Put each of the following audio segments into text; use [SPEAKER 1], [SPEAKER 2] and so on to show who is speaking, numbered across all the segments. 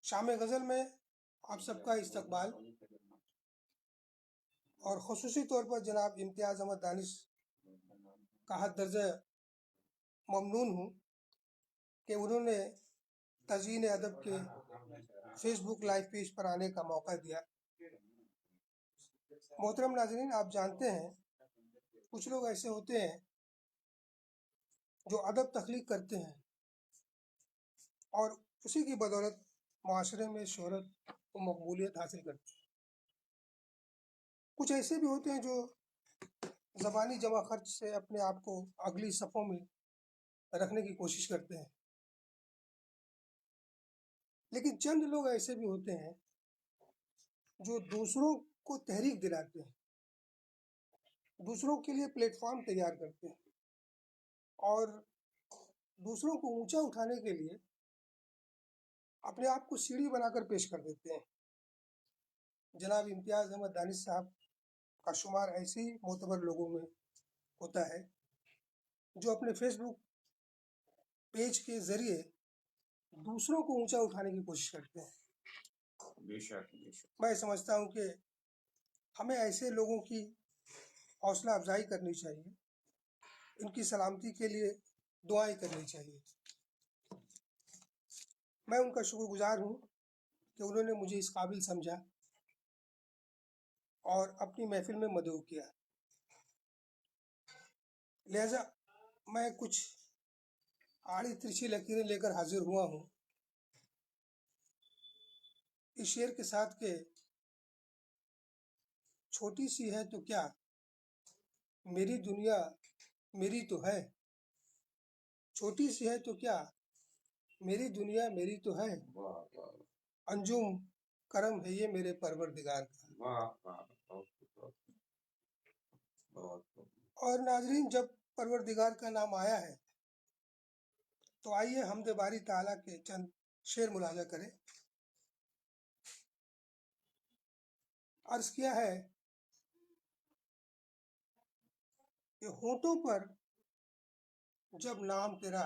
[SPEAKER 1] شام غزل میں آپ سب کا استقبال، اور خصوصی طور پر جناب امتیاز احمد دانش کا حد درجہ ممنون ہوں کہ انہوں نے تزئین ادب کے فیس بک لائیو پیج پر آنے کا موقع دیا۔ محترم ناظرین، آپ جانتے ہیں کچھ لوگ ایسے ہوتے ہیں جو ادب تخلیق کرتے ہیں اور اسی کی بدولت معاشرے میں شہرت و مقبولیت حاصل کرتے ہیں۔ کچھ ایسے بھی ہوتے ہیں جو زبانی جمع خرچ سے اپنے آپ کو اگلی صفوں میں رکھنے کی کوشش کرتے ہیں، لیکن چند لوگ ایسے بھی ہوتے ہیں جو دوسروں کو تحریک دلاتے ہیں، دوسروں کے لیے پلیٹ فارم تیار کرتے ہیں اور دوسروں کو اونچا اٹھانے کے لیے اپنے آپ کو سیڑھی بنا کر پیش کر دیتے ہیں۔ جناب امتیاز احمد دانش صاحب کا شمار ایسے ہی معتبر لوگوں میں ہوتا ہے جو اپنے فیس بک پیج کے ذریعے دوسروں کو اونچا اٹھانے کی کوشش کرتے ہیں۔
[SPEAKER 2] بے شک
[SPEAKER 1] میں سمجھتا ہوں کہ ہمیں ایسے لوگوں کی حوصلہ افزائی کرنی چاہیے، ان کی سلامتی کے لیے دعائیں کرنی چاہیے۔ میں ان کا شکر گزار ہوں کہ انہوں نے مجھے اس قابل سمجھا اور اپنی محفل میں مدعو کیا، لہذا میں کچھ آڑی ترچھی لکیریں لے کر حاضر ہوا ہوں اس شعر کے ساتھ کہ چھوٹی سی ہے تو کیا میری دنیا میری تو ہے، چھوٹی سی ہے تو کیا میری دنیا میری تو ہے، انجم کرم ہے یہ میرے پروردگار کا۔ اور ناظرین، جب پروردگار کا نام آیا ہے تو آئیے حمد باری تعالیٰ کے چند شعر ملاحظہ کریں۔ عرض کیا ہے کہ ہونٹوں پر جب نام تیرا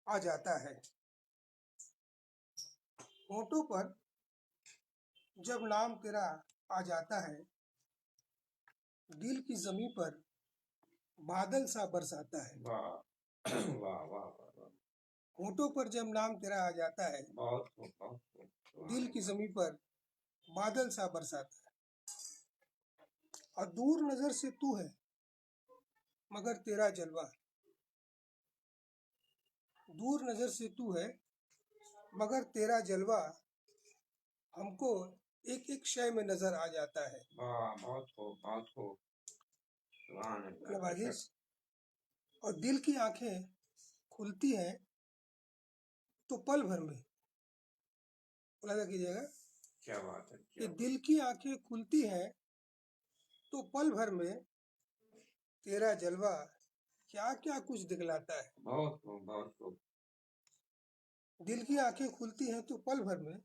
[SPEAKER 1] آ جاتا ہے، ہونٹوں پر جب نام تیرا آ جاتا ہے، دل کی زمیں پر بادل سا برساتا ہے۔ ہونٹوں پر جب نام تیرا آ جاتا ہے، دل کی زمیں پر بادل سا برساتا ہے، اور دور نظر سے تو ہے مگر تیرا جلوہ، دور نظر سے تو ہے مگر تیرا جلوہ ہم کو ایک ایک شے میں نظر آ جاتا ہے۔ نوازش، اور دل کی آنکھیں کھلتی ہیں تو پل بھر میں، ملاحظہ کیجیے گا،
[SPEAKER 2] کیا بات ہے
[SPEAKER 1] کہ دل کی آنکھیں کھلتی ہیں تو پل بھر میں تیرا جلوہ کیا کیا کچھ دکھلاتا ہے۔
[SPEAKER 2] بہت خوب بہت خوب۔
[SPEAKER 1] دل کی آنکھیں کھلتی ہیں تو پل بھر میں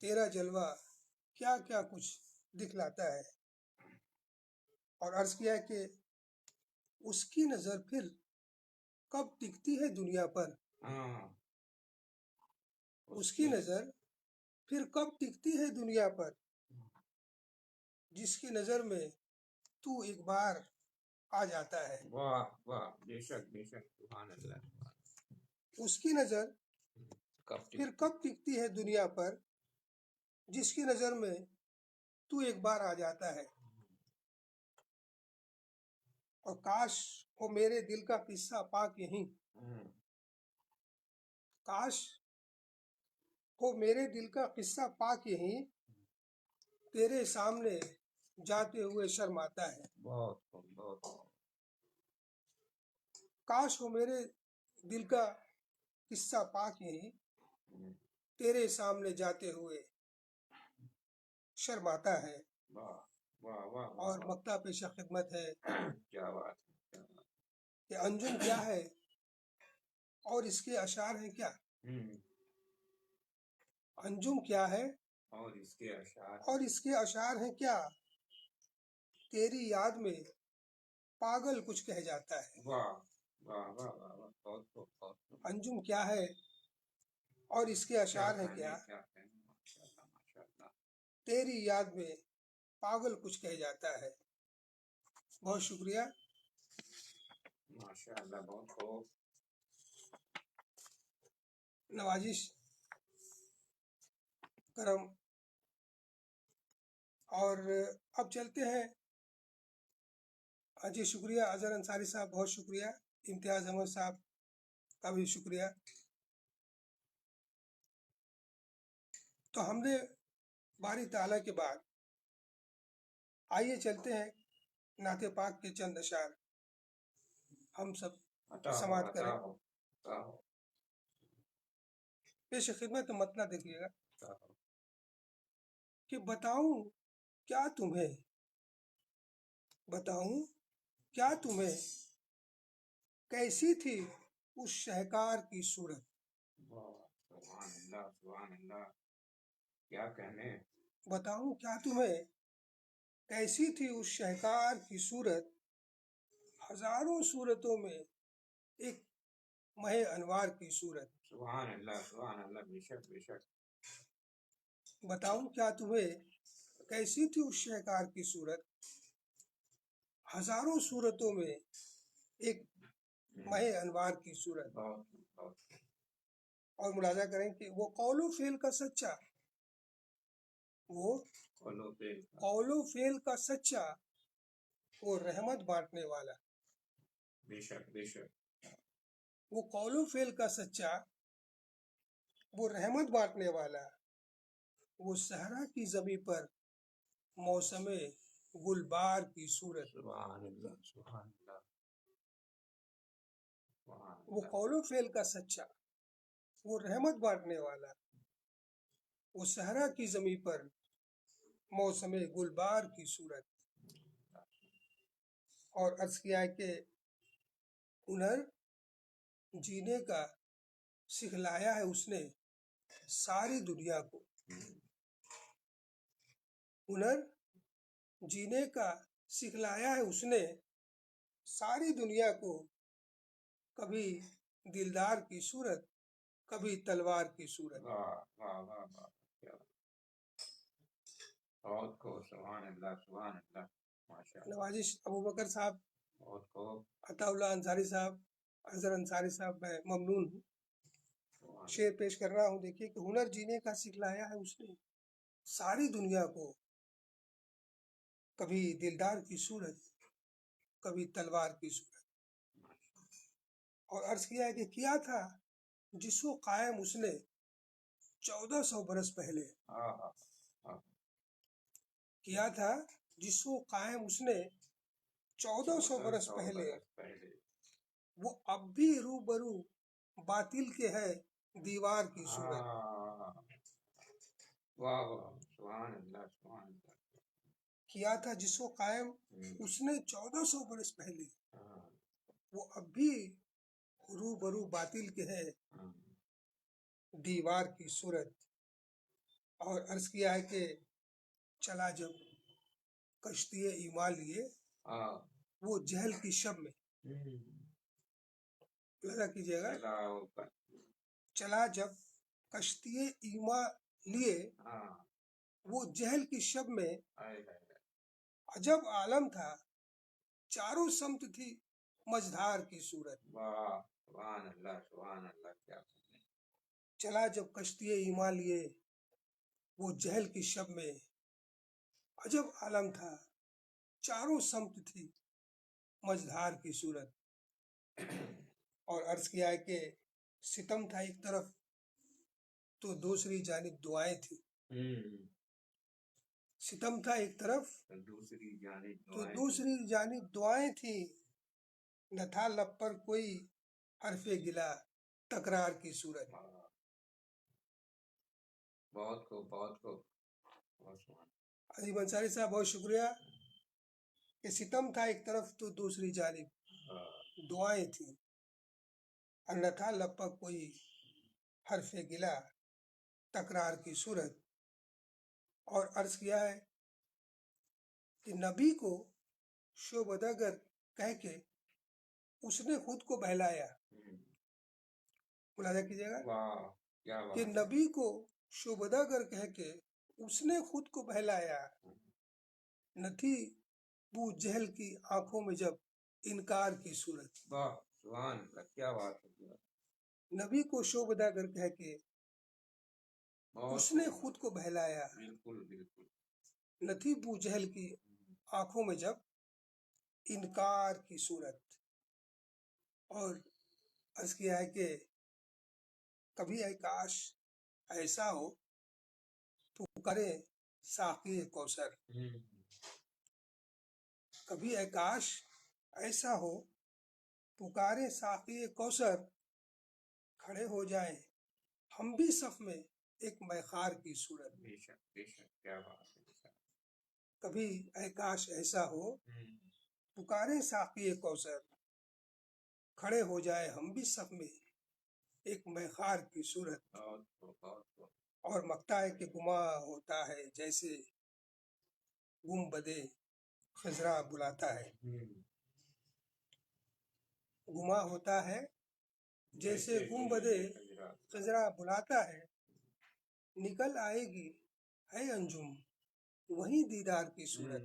[SPEAKER 1] تیرا جلوہ کیا کیا کچھ دکھلاتا ہے، اور عرض کیا کہ اس کی نظر پھر کب ٹکتی ہے دنیا پر، اس کی نظر پھر کب ٹکتی ہے دنیا پر، جس کی نظر میں تو ایک بار آ جاتا ہے۔
[SPEAKER 2] واہ واہ، بے شک بے شک، سبحان اللہ۔
[SPEAKER 1] اس کی نظر پھر کب ٹکتی ہے دنیا پر، جس کی نظر میں تو ایک بار آ جاتا ہے، اور کاش ہو میرے دل کا قصہ پاک یہیں، کاش ہو میرے دل کا قصہ پاک یہیں، تیرے سامنے جاتے ہوئے شرماتا ہے۔
[SPEAKER 2] بہت بہت۔
[SPEAKER 1] کاش ہو میرے دل کا قصہ پاک یہیں، تیرے سامنے جاتے ہوئے شرماتا ہے۔ اور مقطع پیش خدمت ہے
[SPEAKER 2] کیا بات ہے
[SPEAKER 1] کہ انجم کیا ہے اور اس کے اشعار ہیں کیا، انجم کیا ہے
[SPEAKER 2] اور
[SPEAKER 1] اس کے اشعار ہیں کیا، تیری یاد میں پاگل کچھ کہہ جاتا ہے۔
[SPEAKER 2] واہ واہ واہ واہ، بہت خوب۔
[SPEAKER 1] انجم کیا ہے اور اس کے
[SPEAKER 2] کیا
[SPEAKER 1] اشعار ہیں
[SPEAKER 2] کہنے
[SPEAKER 1] کیا؟
[SPEAKER 2] کیا کہنے، ماشاءاللہ ماشاءاللہ
[SPEAKER 1] تیری یاد میں پاگل کچھ کہہ جاتا ہے. بہت شکریہ.
[SPEAKER 2] ماشاءاللہ، بہت خوب.
[SPEAKER 1] نوازش، کرم. اور اب چلتے ہیں. جی شکریہ اظہر انصاری صاحب، بہت شکریہ. امتیاز احمد صاحب کا بھی شکریہ. تو ہم نے باری تعالیٰ کے بعد آئیے چلتے ہیں نعت پاک کے چند اشعار ہم سب
[SPEAKER 2] عطا ہو
[SPEAKER 1] سماعت
[SPEAKER 2] عطا
[SPEAKER 1] کریں.
[SPEAKER 2] ہو عطا ہو
[SPEAKER 1] پیش خدمت متن دیکھیے گا
[SPEAKER 2] عطا ہو.
[SPEAKER 1] کہ بتاؤں کیا تمہیں، بتاؤں کیا تمہیں، کیسی تھی اس شہکار کی صورت.
[SPEAKER 2] واہ، سبحان اللہ سبحان اللہ، کیا کہنے.
[SPEAKER 1] بتاؤں کیا تمہیں، کیسی تھی اس شہکار کی صورت، ہزاروں صورتوں میں ایک مہ انوار کی صورت.
[SPEAKER 2] سبحان اللہ سبحان اللہ، بے شک بے شک.
[SPEAKER 1] بتاؤں کیا تمہیں، کیسی تھی اس شہکار کی صورت، ہزاروں صورتوں میں ایک مہ انوار کی صورت.
[SPEAKER 2] بہت بہت.
[SPEAKER 1] اور ملاحظہ کریں کہ وہ قول و فعل کا سچا، وہ
[SPEAKER 2] قولو پہ
[SPEAKER 1] قول و فعل کا سچا، وہ رحمت بانٹنے والا.
[SPEAKER 2] بے شک بے شک.
[SPEAKER 1] وہ قول و فعل کا سچا، وہ رحمت بانٹنے والا، وہ صحرا کی زمیں پر موسم گلبار کی صورت.
[SPEAKER 2] سبحان اللہ سبحان اللہ سبحان
[SPEAKER 1] وہ
[SPEAKER 2] اللہ.
[SPEAKER 1] قول و فعل کا سچا، وہ رحمت بانٹنے والا، وہ صحرا کی زمیں پر موسم گلبار کی صورت. اور عرض کیا ہے کہ ہنر جینے کا سکھلایا ہے اس نے ساری دنیا کو. ہنر جینے کا سکھلایا ہے اس نے ساری دنیا کو، کبھی دلدار کی صورت، کبھی تلوار کی صورت.
[SPEAKER 2] واہ واہ واہ واہ، کیا بہت کو. سبحان اللہ سبحان اللہ، ماشاء اللہ.
[SPEAKER 1] نوازش ابو بکر صاحب،
[SPEAKER 2] بہت خوب.
[SPEAKER 1] عطا اللہ انصاری صاحب، اظہر انصاری صاحب، میں ممنون ہوں.
[SPEAKER 2] سبحان
[SPEAKER 1] شعر پیش کر رہا ہوں. دیکھیے کہ ہنر جینے کا سکھلایا ہے اس نے ساری دنیا کو، کبھی دلدار کی صورت، کبھی تلوار کی صورت. اور عرض کیا ہے کہ کیا تھا جس کو قائم اس نے 1400 برس پہلے.
[SPEAKER 2] اللہ.
[SPEAKER 1] کیا تھا جس کو قائم اس نے 1400 برس پہلے،
[SPEAKER 2] پہلے.
[SPEAKER 1] وہ اب بھی روبرو باطل کے ہے دیوار کی صورت.
[SPEAKER 2] واہ واہ، سبحان اللہ سبحان اللہ.
[SPEAKER 1] کیا تھا جس کو قائم اس نے 1400 برس پہلے،
[SPEAKER 2] ہاں،
[SPEAKER 1] وہ اب بھی روبرو باطل کے ہے
[SPEAKER 2] ہاں.
[SPEAKER 1] دیوار کی صورت. اور عرض کیا ہے کہ چلا جب کشتی ایمان لیے،
[SPEAKER 2] ہاں.
[SPEAKER 1] وہ جہل کی شب میں. لگا کیجیے گا،
[SPEAKER 2] چلا اوپر.
[SPEAKER 1] چلا جب کشتی ایمان لیے،
[SPEAKER 2] ہاں.
[SPEAKER 1] وہ جہل کی شب میں،
[SPEAKER 2] آئے آئے.
[SPEAKER 1] عجب عالم تھا چاروں سمت تھی مجدھار کی صورت.
[SPEAKER 2] واہ، سبحان اللہ سبحان اللہ، کیا کہنے.
[SPEAKER 1] چلا جب کشتی ایمان لیے، وہ جہل کی شب میں، عجب عالم تھا چاروں سمت تھی مجدھار کی صورت. اور عرض کیا ہے کہ ستم تھا ایک طرف تو دوسری جانب دعائیں تھیں. ستم تھا ایک طرف
[SPEAKER 2] دوسری جانب
[SPEAKER 1] تو
[SPEAKER 2] دعائیں.
[SPEAKER 1] دوسری جانب دعائیں تھیں، نہ تھا لب پر کوئی حرف گلا تکرار کی صورت.
[SPEAKER 2] بہت خوب بہت خوب. بہت سبحان.
[SPEAKER 1] عظیم انصاری صاحب، بہت شکریہ. کہ ستم تھا ایک طرف تو دوسری جانب دعائیں تھیں، اور نہ تھا لب پر کوئی حرف گلا تکرار کی صورت. اور عرض کیا ہے کہ نبی کو شعبدگر کہہ کے اس نے خود کو بہلایا. ملاحظہ کیجیے گا،
[SPEAKER 2] واہ کیا
[SPEAKER 1] کہ
[SPEAKER 2] بات
[SPEAKER 1] نبی کو شوبداگر کہہ کے اس نے خود کو بہلایا، نہ تھی ابو جہل کی آنکھوں میں جب انکار کی صورت۔
[SPEAKER 2] واہ سبحان اللہ، کیا بات ہے،
[SPEAKER 1] نبی کو شوبداگر کہہ کے
[SPEAKER 2] بہت
[SPEAKER 1] اس نے خود کو بہلایا،
[SPEAKER 2] بالکل بالکل،
[SPEAKER 1] نہ تھی ابو جہل کی آنکھوں میں جب انکار کی صورت۔ اور عرض کیا ہے کہ کبھی اے کاش ایسا ہو پکارے ساقی کوثر، کبھی اے کاش ایسا ہو پکارے ساقی کوثر، کھڑے ہو جائیں ہم بھی صف میں ایک میخار کی صورت۔
[SPEAKER 2] بے شک بے شک، کیا بات ہے،
[SPEAKER 1] کبھی اے کاش ایسا ہو پکارے ساقی کوثر، کھڑے ہو جائے ہم بھی صف میں ایک میخار کی صورت۔
[SPEAKER 2] بہت
[SPEAKER 1] اور مکتا ہے کہ گما ہوتا ہے جیسے گنبدِ خضرا بلاتا ہے، گما ہوتا ہے جیسے گنبدِ خضرا بلاتا ہے، نکل آئے گی ہے انجم وہیں دیدار کی صورت۔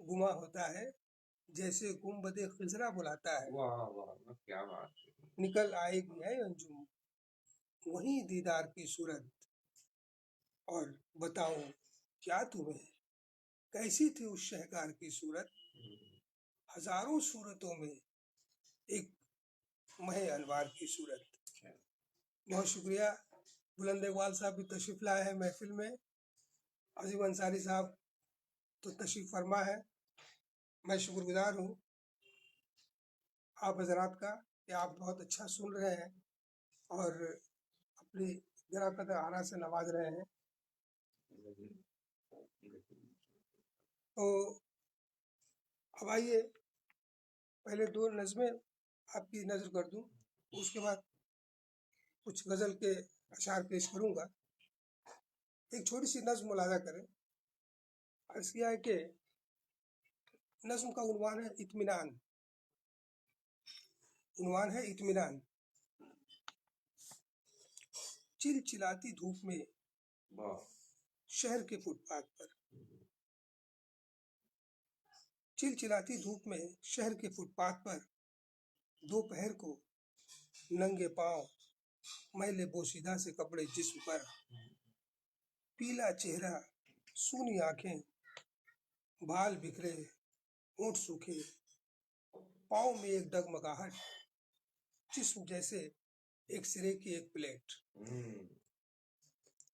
[SPEAKER 1] گما ہوتا ہے جیسے گنبدِ خضرا بلاتا ہے،
[SPEAKER 2] واہ واہ، کیا بات ہے،
[SPEAKER 1] نکل آئے گی ہے انجم وہیں دیدار کی صورت۔ اور بتاؤں کیا تمہیں کیسی تھی اس شہکار کی صورت، ہزاروں صورتوں میں ایک مہ انوار کی صورت۔ بہت شکریہ، بلند اقبال صاحب بھی تشریف لائے ہیں محفل میں، عظیم انصاری صاحب تو تشریف فرما ہے۔ میں شکر گزار ہوں آپ حضرات کا کہ آپ بہت اچھا سن رہے ہیں اور اپنی ذرا قدر آرا سے نواز رہے ہیں۔ تو اب آئیے پہلے دو نظمیں آپ کی نظر کر دوں، اس کے بعد کچھ غزل کے اشعار پیش کروں گا۔ ایک چھوٹی سی نظم ملاحظہ کریں۔ عرض کیا ہے کہ نظم کا عنوان ہے اطمینان، عنوان ہے اطمینان۔ چل چلاتی دھوپ میں شہر کے فٹ پاتھ پر، چل چلاتی دھوپ میں شہر کے فٹ پاتھ پر، دوپہر کو ننگے پاؤں میلے بوسیدہ سے کپڑے جسم پر، پیلا چہرہ سونی آنکھیں بال بکھرے ہونٹ سوکھے، پاؤں میں ایک ڈگمگاہٹ جسم جیسے ایک سرے کی ایک پلیٹ۔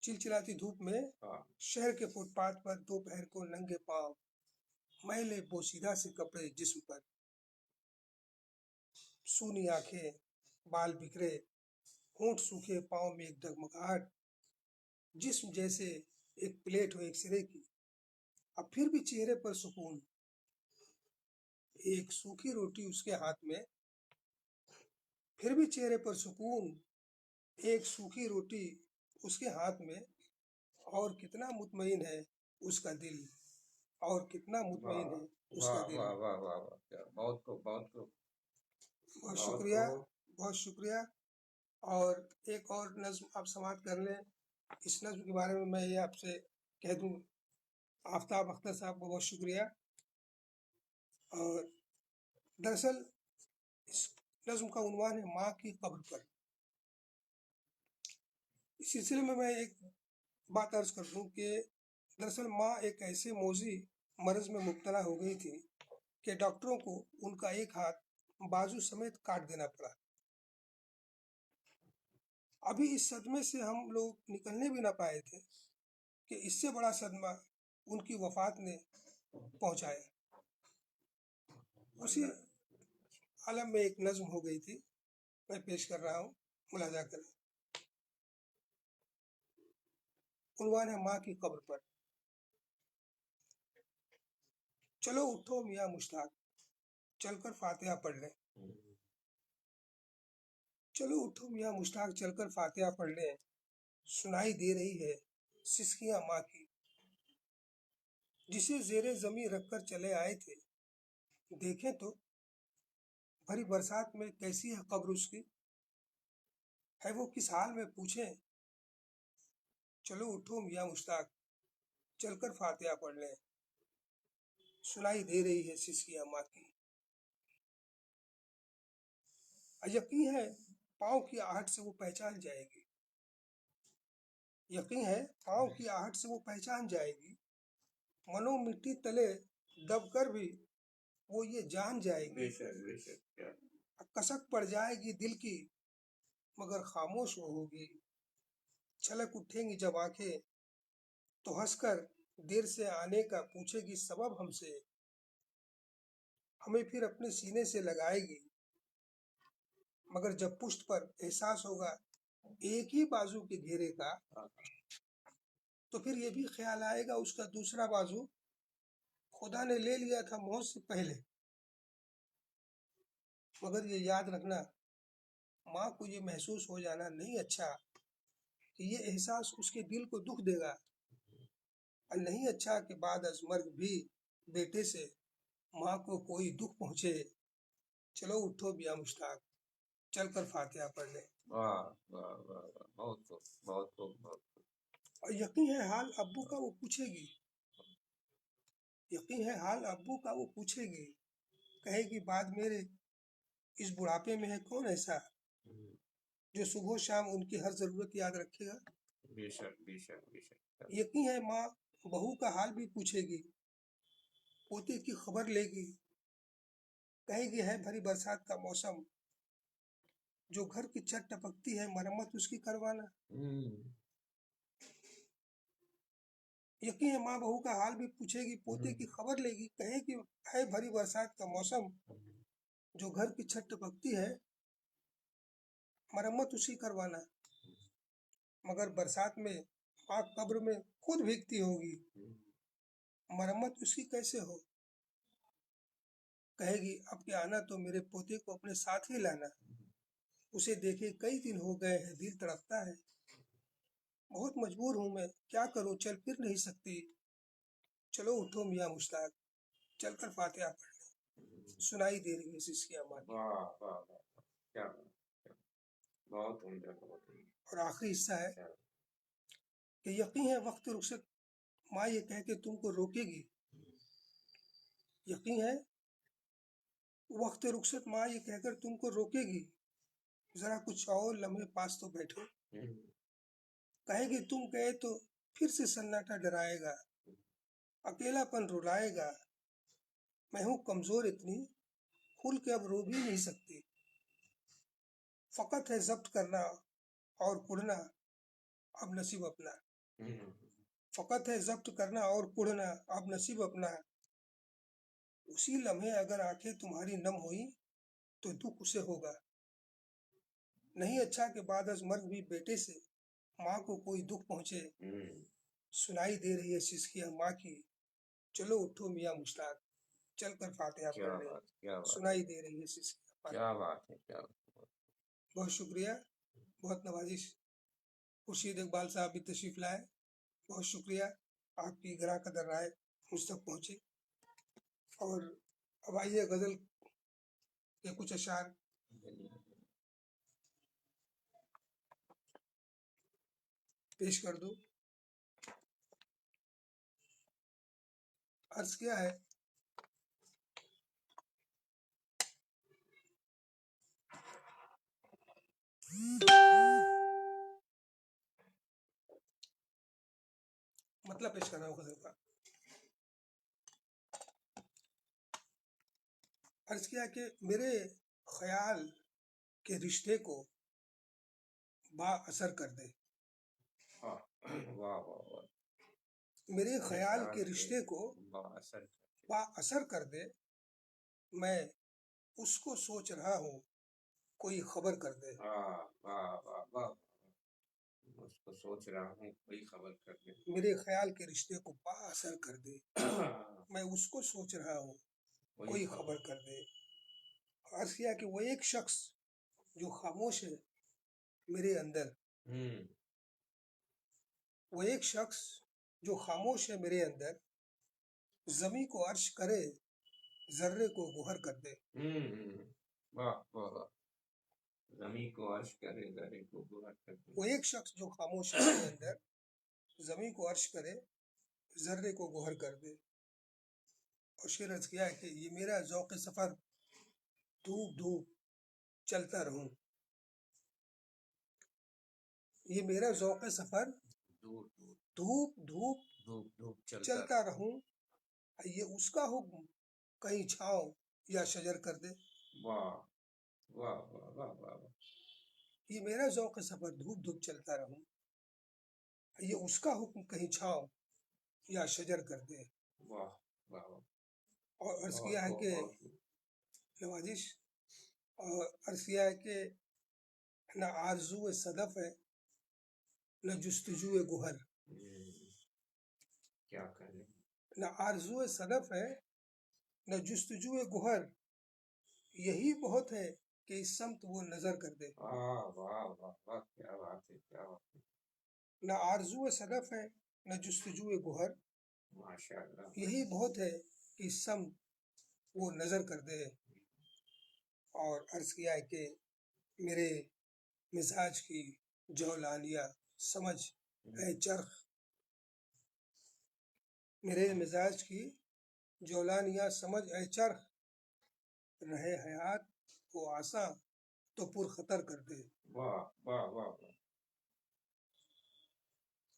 [SPEAKER 1] چلچلاتی دھوپ میں شہر کے فٹ پاتھ پر، دوپہر کو ننگے پاؤں میلے بوسیدہ سے کپڑے جسم پر، سونی آنکھیں بال بکھرے ہونٹ سوکھے، پاؤں میں ایک ڈگمگاہٹ جسم جیسے ایک پلیٹ ہو ایک سرے کی، اب پھر بھی چہرے پر سکون، ایک سوکھی روٹی اس کے ہاتھ میں، پھر بھی چہرے پر سکون، ایک سوکھی روٹی اس کے ہاتھ میں، اور کتنا مطمئن ہے اس کا دل، اور کتنا مطمئن ہے اس کا دل۔ بہت شکریہ، بہت شکریہ۔ اور ایک اور نظم آپ سماعت کر لیں۔ اس نظم کے بارے میں میں یہ آپ سے کہہ دوں، آفتاب اختر صاحب کو بہت شکریہ۔ اور دراصل اس نظم کا عنوان ہے ماں کی قبر پر۔ اس سلسلے میں ایک بات عرض کر دوں کہ دراصل ماں ایک ایسے موذی مرض میں مبتلا ہو گئی تھی کہ ڈاکٹروں کو ان کا ایک ہاتھ بازو سمیت کاٹ دینا پڑا۔ ابھی اس صدمے سے ہم لوگ نکلنے بھی نہ پائے تھے کہ اس سے بڑا صدمہ ان کی وفات نے پہنچایا۔ اسی عالم میں ایک نظم ہو گئی تھی، میں پیش کر رہا ہوں، ملاحظہ کریں۔ عنوان ہے ماں کی قبر پر۔ چلو اٹھو میاں مشتاق چل کر فاتحہ پڑھ لیں، چلو اٹھو میاں مشتاق چل کر فاتحہ پڑھ لیں، سنائی دے رہی ہے سسکیاں ماں کی، جسے زیر زمیں رکھ کر چلے آئے تھے، دیکھیں تو بھری برسات میں کیسی ہے قبر اس کی۔ ہے وہ کس حال میں پوچھیں، چلو اٹھو میاں مشتاق چل کر فاتحہ پڑھ لیں، سنائی دے رہی ہے سسکیاں ماں کی۔ یقین ہے پاؤں کی آہٹ سے وہ پہچان جائے گی، یقین ہے پاؤں کی آہٹ سے وہ پہچان جائے گی، منو مٹی تلے دب کر بھی وہ یہ جان جائے گی،
[SPEAKER 2] بے شک بے شک، کیا
[SPEAKER 1] کسک پڑ جائے گی دل کی مگر خاموش وہ ہوگی، چھلک اٹھیں گی جب آنکھیں تو ہنس کر دیر سے آنے کا پوچھے گی سبب ہم سے، ہمیں پھر اپنے سینے سے لگائے گی، مگر جب پشت پر احساس ہوگا ایک ہی بازو کے گھیرے کا، تو پھر یہ بھی خیال آئے گا اس کا دوسرا بازو خدا نے لے لیا تھا موت سے پہلے۔ مگر یہ یاد رکھنا ماں کو یہ محسوس ہو جانا نہیں اچھا کہ یہ احساس اس کے دل کو دکھ دے گا، اور نہیں اچھا کہ بعد از مرگ بھی بیٹے سے ماں کو کوئی دکھ پہنچے، چلو اٹھو میاں مشتاق چل کر فاتحہ پڑھ لیں۔
[SPEAKER 2] واہ واہ واہ واہ، بہت خوب بہت خوب بہت خوب۔
[SPEAKER 1] اور یقین ہے حال ابو کا وہ پوچھے گی، یقین ہے حال ابو کا وہ پوچھے گی، کہے گی بعد میرے اس بڑھاپے میں ہے کون ایسا جو صبح و شام ان کی ہر ضرورت یاد رکھے گا۔
[SPEAKER 2] بے شک بے شک بے شک،
[SPEAKER 1] یقین ہے ماں بہو کا حال بھی پوچھے گی، پوتے کی خبر لے گی، کہے گی ہے بھری برسات کا موسم، جو گھر کی چھت ٹپکتی ہے مرمت اس کی کروانا۔ یقین ہے ماں بہو کا حال بھی پوچھے گی، پوتے کی خبر لے گی، کہے گی ہے بھری برسات کا موسم، جو گھر کی چھت ٹپکتی ہے مرمت اسی کروانا۔ مگر برسات میں ماں قبر میں خود بھیگتی ہوگی، مرمت اس کی کیسے ہو، کہے گی اب کے آنا تو میرے پوتے کو اپنے ساتھ ہی لانا، اسے دیکھے کئی دن ہو گئے ہیں دل تڑپتا ہے، بہت مجبور ہوں میں کیا کروں چل پھر نہیں سکتی، چلو اٹھو میاں مشتاق چل کر فاتحہ پڑھ لیں، سنائی دے رہی ہے سسکیاں ماں کی۔
[SPEAKER 2] واہ واہ واہ، کیا بات، کیا بات، بہت عمدہ بہت عمدہ،
[SPEAKER 1] اور آخری حصہ ہے
[SPEAKER 2] کیا
[SPEAKER 1] کہ یقین ہے وقت رخصت ماں یہ کہہ کے تم کو روکے گی، یقین ہے وقت رخصت ماں یہ کہہ کر تم کو روکے گی، ذرا کچھ اور لمحے پاس تو بیٹھو، کہے گی تم گئے تو پھر سے سناٹا ڈرائے گا، اکیلا پن رلائے گا، میں ہوں کمزور اتنی کھل کے اب رو بھی نہیں سکتی، فقط ہے ضبط کرنا اور کڑنا اب نصیب اپنا، فقط ہے ضبط کرنا اور کڑنا اب نصیب اپنا، اسی لمحے اگر آنکھیں تمہاری نم ہوئی تو دکھ اسے ہوگا، نہیں اچھا کہ بعد از مرگ بھی بیٹے سے ماں کو کوئی دکھ پہنچے، سنائی دے رہی ہے سسکیاں ماں کی، چلو اٹھو میاں مشتاق چل کر فاتحہ
[SPEAKER 2] کیا
[SPEAKER 1] پڑھ لیں،
[SPEAKER 2] بات، کیا بات،
[SPEAKER 1] سنائی دے رہی ہے سسکیاں ماں کی۔
[SPEAKER 2] کیا بات ہے، کیا بات،
[SPEAKER 1] بہت شکریہ، بہت نوازش، خورشید اقبال صاحب بھی تشریف لائے، بہت شکریہ، آپ کی گراں قدر رائے مجھ تک پہنچی، اور اب آئیے غزل کے کچھ اشعار پیش کر دوں۔ عرض کیا ہے مطلب پیش کر رہا ہوں غزل کا۔ عرض کیا کہ میرے خیال کے رشتے کو با اثر کر دے،
[SPEAKER 2] واہ واہ واہ،
[SPEAKER 1] میرے خیال کے رشتے کو
[SPEAKER 2] بااثر،
[SPEAKER 1] با اثر کر دے، میں اس کو سوچ رہا ہوں کوئی خبر کر دے،
[SPEAKER 2] واہ واہ واہ واہ، اس کو سوچ رہا ہوں کوئی خبر کر دے،
[SPEAKER 1] میرے خیال کے رشتے کو با اثر کر دے، میں اس کو سوچ رہا ہوں کوئی خبر کر دے۔ عرض کیا کہ وہ ایک شخص جو خاموش ہے میرے اندر، وہ ایک شخص جو خاموش ہے میرے اندر، زمیں کو عرش کرے ذرے کو گوہر کر دے،
[SPEAKER 2] واہ واہ واہ، زمین کو عرش کرے ذرے کو گوہر کر دے.
[SPEAKER 1] وہ ایک شخص جو خاموش ہے اپنے اندر زمین کو عرش کرے ذرے کو گوہر کر دے. اور شعر عرض کیا ہے کہ یہ میرا ذوق سفر دھوپ دھوپ چلتا رہوں. یہ میرا ذوق سفر
[SPEAKER 2] دور دور
[SPEAKER 1] دھوپ دھوپ
[SPEAKER 2] دھوپ دھوپ
[SPEAKER 1] چلتا رہوں. یہ اس کا حکم کہیں چھاؤں یا شجر کر دے.
[SPEAKER 2] واہ واہ واہ واہ واہ واہ.
[SPEAKER 1] یہ میرا ذوق سفر دھوپ دھوپ چلتا رہوں. یہ اس کا حکم کہیں چھاؤں یا شجر کر دے.
[SPEAKER 2] واہ واہ واہ.
[SPEAKER 1] اور عرض کیا ہے
[SPEAKER 2] بہت
[SPEAKER 1] کہ
[SPEAKER 2] بہت بہت.
[SPEAKER 1] نوازش اور عرض کیا ہے کہ نہ آرزو صدف ہے نہ جستجو گوہر.
[SPEAKER 2] کیا کریں.
[SPEAKER 1] نہ آرزو صدف ہے نہ جستجو گوہر. یہی بہت ہے کہ اس سمت وہ نظر کر دے.
[SPEAKER 2] واہ واہ واہ واہ. کیا بات ہے کیا بات ہے.
[SPEAKER 1] نہ آرزو صدف ہے نہ جستجو گوہر.
[SPEAKER 2] ماشاء اللہ.
[SPEAKER 1] یہی بہت ہے کہ اس سمت وہ نظر کر دے. اور عرض کیا ہے کہ میرے مزاج کی جولانیہ سمجھ اے چرخ. میرے مزاج کی جولانیہ سمجھ اے چرخ. رہے حیات کو آساں تو پر خطر کر دے.
[SPEAKER 2] واہ واہ واہ واہ.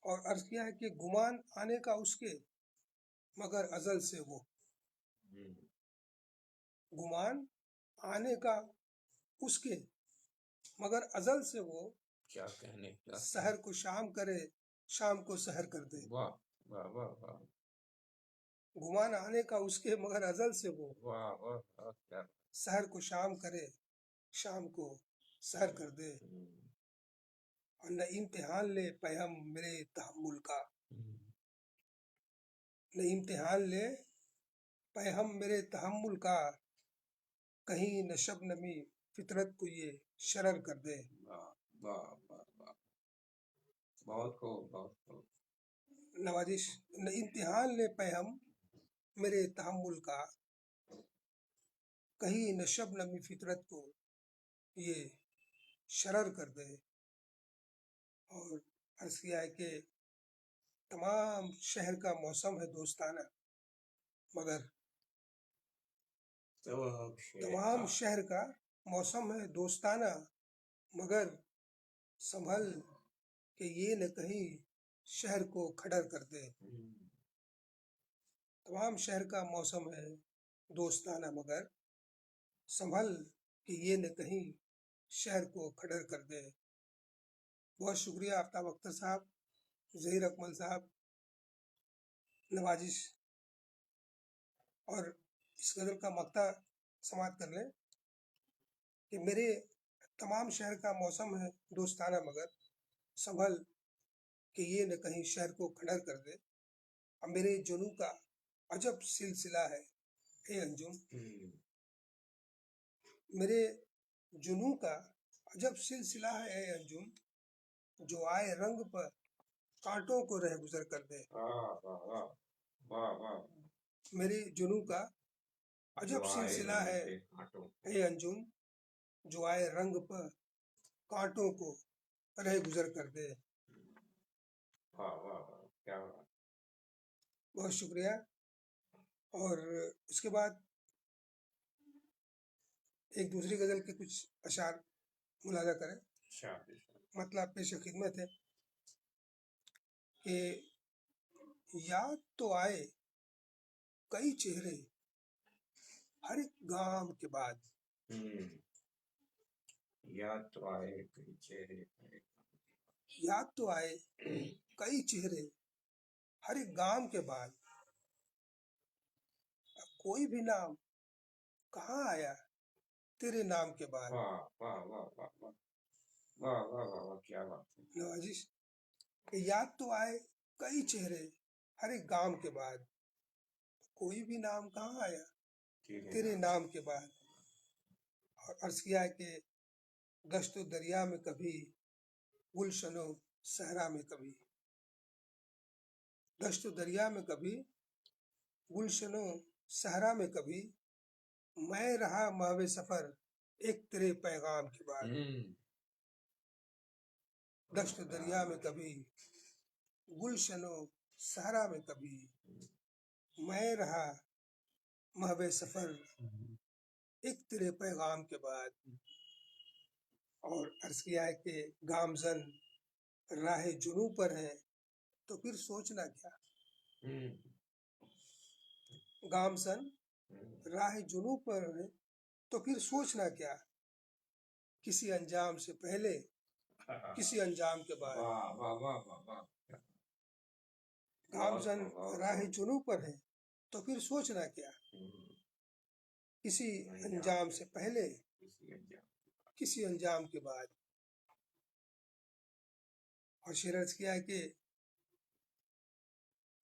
[SPEAKER 1] اور عرض کیا ہے کہ گمان آنے کا اس کے مگر ازل سے وہ. گمان آنے کا اس کے مگر ازل سے وہ.
[SPEAKER 2] کیا کہنے کا.
[SPEAKER 1] سحر کو شام کرے شام کو سحر کر دے.
[SPEAKER 2] واہ واہ واہ واہ.
[SPEAKER 1] گمان آنے کا اس کے مگر ازل سے وہ.
[SPEAKER 2] واہ واہ واہ. کیا.
[SPEAKER 1] سحر کو شام کرے شام کو سحر کر دے. اور نہ امتحان لے پیغام میرے تحمل کا. نہ امتحان لے پیغام میرے تحمل کا. کہیں نہ شبنمی فطرت کو یہ شرر کر دے.
[SPEAKER 2] واہ واہ واہ واہ. بہت خوب بہت خوب.
[SPEAKER 1] نوازش. نہ امتحان لے پیغام میرے تحمل کا. کہیں نہ شبنمی فطرت کو یہ شرر کر دے. اور عرض کیا ہے کہ تمام شہر کا موسم ہے دوستانہ مگر تمام شہر کا موسم ہے دوستانہ مگر سنبھل کہ یہ نہ کہیں شہر کو کھڑر کر دے. تمام شہر کا موسم ہے دوستانہ مگر سنبھل کہ یہ نہ کہیں شہر کو کھڑر کر دے. بہت شکریہ آفتاب اختر صاحب، ظہیر اکمل صاحب. نوازش. اور اس غزل کا مقطع سماعت کر لیں کہ میرے تمام شہر کا موسم ہے دوستانہ مگر سنبھل کہ یہ نہ کہیں شہر کو کھڑر کر دے. اب میرے جنوں کا عجب سلسلہ ہے اے انجم. میرے جنوں کا عجب سلسلہ ہے اے انجم. جو آئے رنگ پر کانٹوں کو رہ گزر کر دے.
[SPEAKER 2] واہ واہ واہ واہ واہ.
[SPEAKER 1] میرے جنوں کا عجب
[SPEAKER 2] جو آئے
[SPEAKER 1] سلسلہ
[SPEAKER 2] رنگ
[SPEAKER 1] ہے
[SPEAKER 2] پہ کانٹوں کو.
[SPEAKER 1] اے انجم. جو آئے رنگ پر کانٹوں کو رہ گزر کر دے.
[SPEAKER 2] واہ واہ واہ. کیا بات.
[SPEAKER 1] بہت شکریہ. اور اس کے بعد ایک دوسری غزل کے کچھ اشعار ملاحظہ کریں. مطلب پیش خدمت ہے کہ یاد تو آئے کئی چہرے ہر ایک گام کے بعد.
[SPEAKER 2] یاد تو آئے کئی چہرے.
[SPEAKER 1] یاد تو آئے کئی چہرے ہر ایک گام کے بعد. کوئی بھی نام کہاں آیا تیرے نام کے بعد.
[SPEAKER 2] واہ واہ واہ واہ واہ واہ واہ واہ واہ. کیا بات ہے.
[SPEAKER 1] نوازش. کہ یاد تو آئے کئی چہرے ہر ایک گام کے بعد. کوئی بھی نام کہاں آیا تیرے نام کے بعد. اور عرض کیا ہے کہ دشت و دریا میں کبھی گلشن و صحرا میں کبھی. دشت و دریا میں کبھی گلشن و صحرا میں کبھی. میں رہا ماہ سفر ایک تیرے پیغام کے بعد دشت دریا میں کبھی گلشن و صحرا میں کبھی میں رہا محو سفر ایک تیرے پیغام کے بعد. اور عرض کیا ہے کہ گامزن راہ جنو پر ہے تو پھر سوچنا کیا. گامزن راہ جنو پر ہے تو پھر سوچنا کیا. کسی انجام سے پہلے کسی انجام کے بعد. گامزن راہ جنو پر ہے تو پھر سوچنا کیا. کسی انجام سے پہلے کسی انجام کے بعد. اور شعر عرض کیا ہے کہ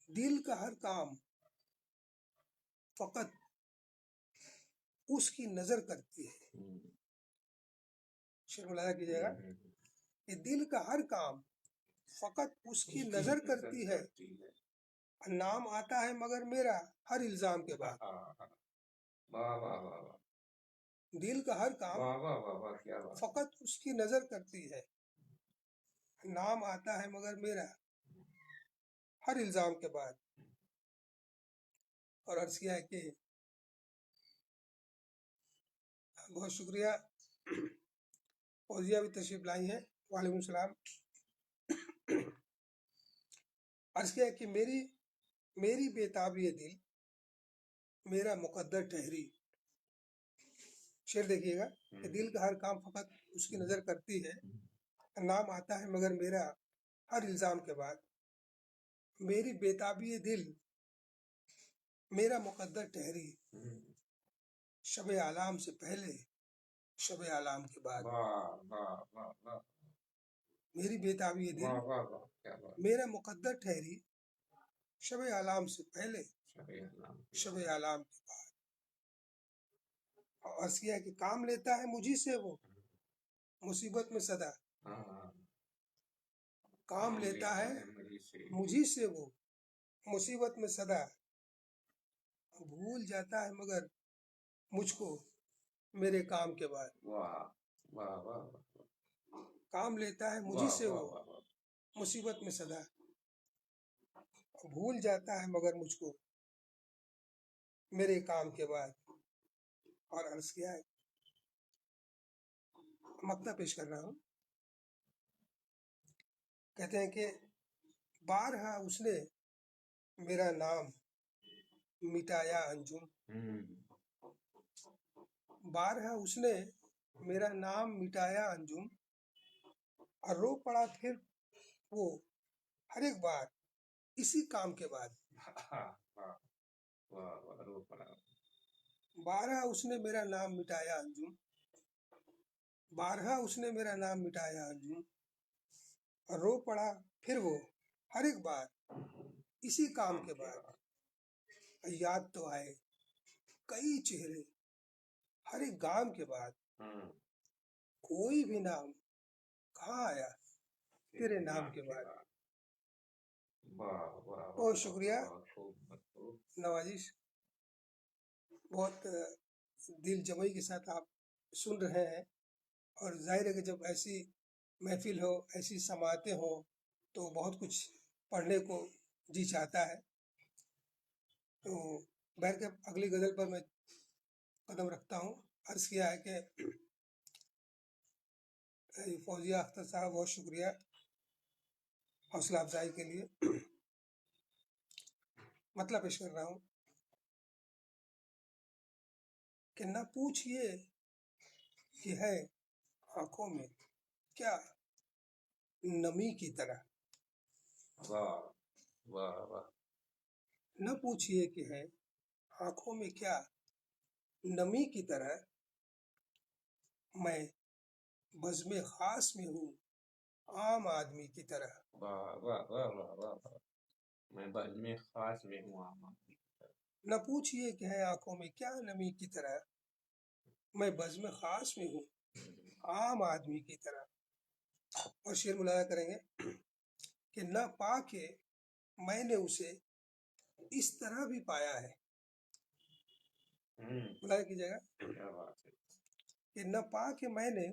[SPEAKER 1] دل کا ہر کام فقط اس کی نظر کرتی ہے. شعر ملاحظہ کیجیے گا کہ دل کا ہر کام فقط اس کی نظر کرتی ہے. نام آتا ہے مگر میرا ہر الزام کے بعد. دل کا ہر کام فقط اس کی نظر کرتی ہے. نام آتا ہے مگر میرا ہر الزام کے بعد. اور عرض کیا ہے کہ بہت شکریہ. فوزیہ بھی تشریف لائی ہیں. وعلیکم السلام. عرض کیا ہے کہ میری بےتابی دل میرا مقدر ٹھہری. شعر دیکھیے گا کہ دل کا ہر کام فقط اس کی نظر کرتی ہے. نام آتا ہے مگر میرا ہر الزام کے بعد. میری بےتابی دل میرا مقدر ٹھہری. شب علام سے پہلے شب علام کے بعد. میری بےتابی دل میرا مقدر ٹھہری. شب علام سے پہلے شب علام کے بعد. اور عرض کیا کہ کام لیتا ہے مجھی سے وہ مصیبت میں صدا. کام لیتا ہے مجھی سے وہ مصیبت میں صدا. بھول جاتا ہے مگر مجھ کو میرے کام کے بعد. کام لیتا ہے مجھی سے وہ مصیبت میں صدا. بھول جاتا ہے مگر مجھ کو میرے کام کے بعد. اور عرض کیا ہے مقطع پیش کر رہا ہوں. کہتے ہیں کہ بارہا اس نے میرا نام مٹایا انجم. بارہا اس نے میرا نام مٹایا انجم. اور رو پڑا پھر وہ ہر ایک بار اسی کام کے بعد. بارہا اس نے میرا نام مٹایا انجم. بارہا اس نے میرا نام مٹایا انجم. اور رو پڑا پھر وہ ہر ایک بار اسی کام کے بعد. یاد تو آئے کئی چہرے ہر ایک گام کے بعد. کوئی بھی نام کہاں آیا تیرے نام کے بعد. بہت شکریہ نوازش. بہت دل جمعی کے ساتھ آپ سن رہے ہیں. اور ظاہر ہے کہ جب ایسی محفل ہو ایسی سماعتیں ہوں تو بہت کچھ پڑھنے کو جی چاہتا ہے. تو بہر کے اگلی غزل پر میں قدم رکھتا ہوں. عرض کیا ہے کہ فوزیہ اختر صاحب بہت شکریہ حوصلہ افزائی کے لیے. مطلب پیش کر رہا ہوں کہ نہ پوچھئے کہ ہے آنکھوں میں کیا نمی کی طرح. نہ پوچھئے کہ ہے آنکھوں میں کیا نمی کی طرح. میں بزم خاص میں ہوں عام آدمی کی طرح.
[SPEAKER 2] میں بزم خاص میں ہوں عام آدمی.
[SPEAKER 1] نہ پوچھئے کہ ہے آنکھوں میں کیا نمی کی طرح. میں بزم خاص میں ہوں عام آدمی کی طرح. اور شعر ملاحظہ کریں گے کہ نہ پا کے میں نے اسے اس طرح بھی پایا ہے. ملاحظہ کیجیے گا کہ نہ پا کے میں نے